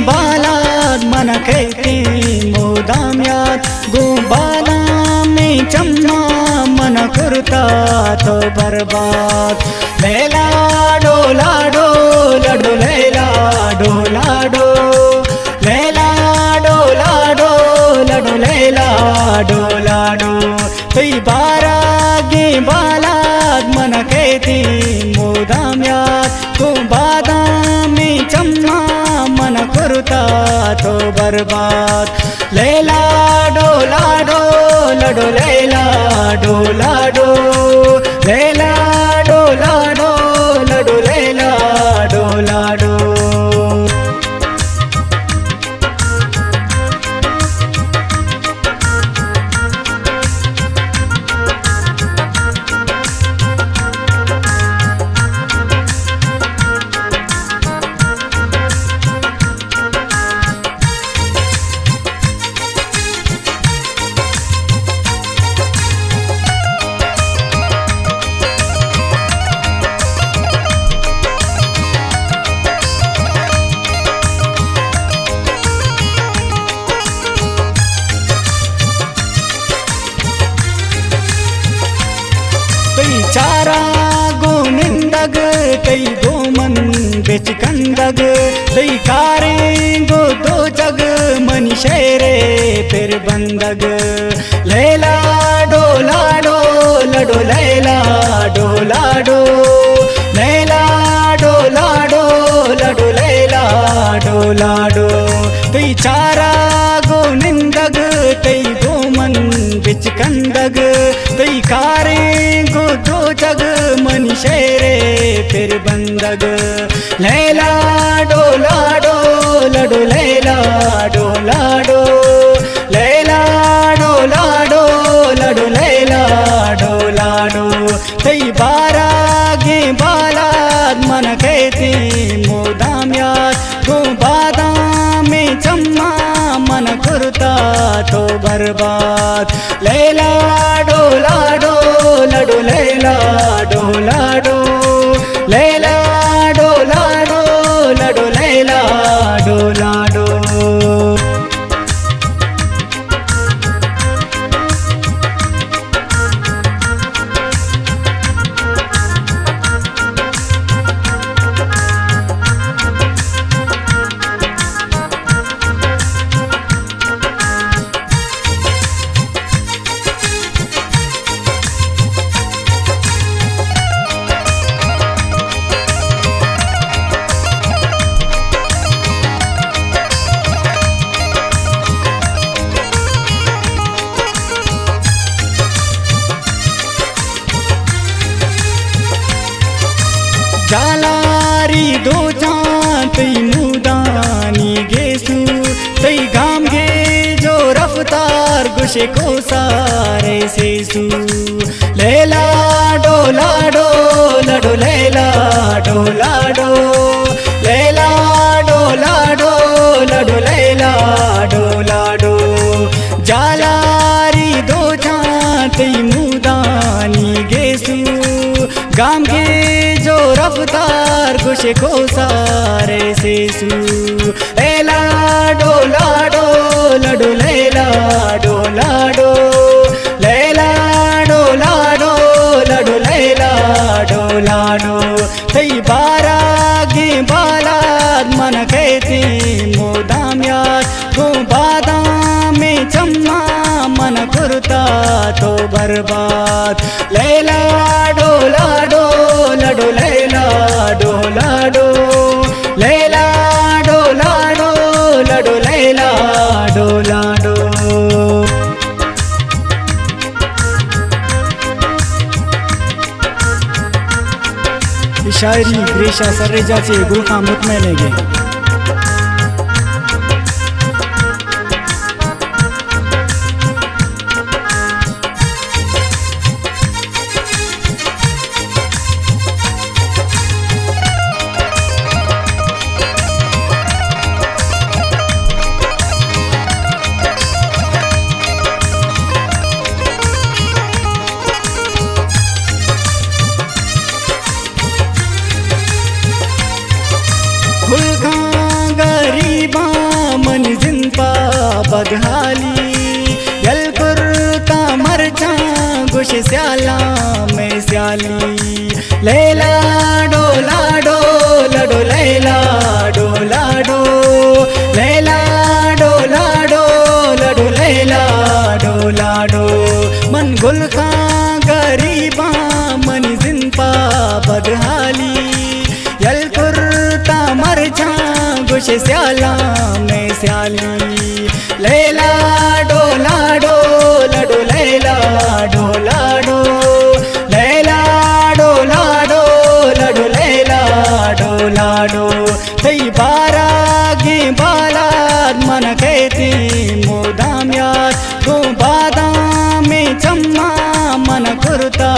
Baalath मन खेती मोदाम्यात गोबाला में चम्मा मन कुर्ता तो बर्बाद लैला डोला डोला डोलेला डोला डो लैला डोला डोला डोलेला डोला डो तई बारागे बालात मन खेती मोदाम्यात गोबादामी चम्मा मन कुर्ता तो बर्बाद लैला डोला डोला डोलेला डोला डो लैला डोला डोला डोलेला डोला डो। तई चारा गो निंदग तई दो मन बेच कंदग तई कारे गो दो जग मनी शेरे फिर बंदग लैला डोला डोला डोलैला डोला डो लैला डोला डोला डोलैला डोला डो तई चारा गो निंदग तई दो मन बिच कंदग तई कारे गो दो जग मनी शेरे फिर बंदग लैला डोला डोला डोलैला डोला डो लैला डोला डोला डोलैला डोला डो तई बारागे बालात मन खेती मोदाम्यात गो बादामी चम्मा मन कुर्ता तो बर्बाद लैला डोला डोला डोलैला डोला डो लैला डोला डोला डोलैला डोला डो। जालारी दो जान तई मुदानी गेसु तई गाम गे जो रफ्तार गुशे को सारे सेसु लैला डोला डोला डोलैला डोला डो लैला डोला डोला डोलैला डोला डो जालारी दो जान तई मुदानी गेसु गाम गे जो रफ्तार गुशे को सारे सेसु लैला डोला डोला डोलैला डोला डो लैला डोला डोला डोलैला डोला डो तई बारागे बालात मन खेती मोदाम्यात गो बादामी चम्मा मन कुर्ता तो बर्बाद लैला डोला डोला डोलैला डोला डो लैला डोला डोला डोलैला डोला डो। शायरी ग्रेशा सर्रेजा से गुलखा मुतमैन गे गुलखा बदहाली यल कुर्ता मरचा गुश स्याला में स्याली लैला डोला डोला डो लैला डोला डो लैला डोला डोला डो लैला डोला डो मन गुल का गरीबा मन जिंपा बदहाली यल कुर्ता मरचा गुश स्याला में स्याली लैला डोला डोला डो लैला डोला डो लैला डोला डोला डो लैला डोला डो तई बारा गे बालाद मन कहती मोदाम याद तो बादाम में चम्मा मन कुर्ता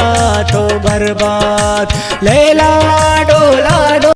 तो बर्बाद लैला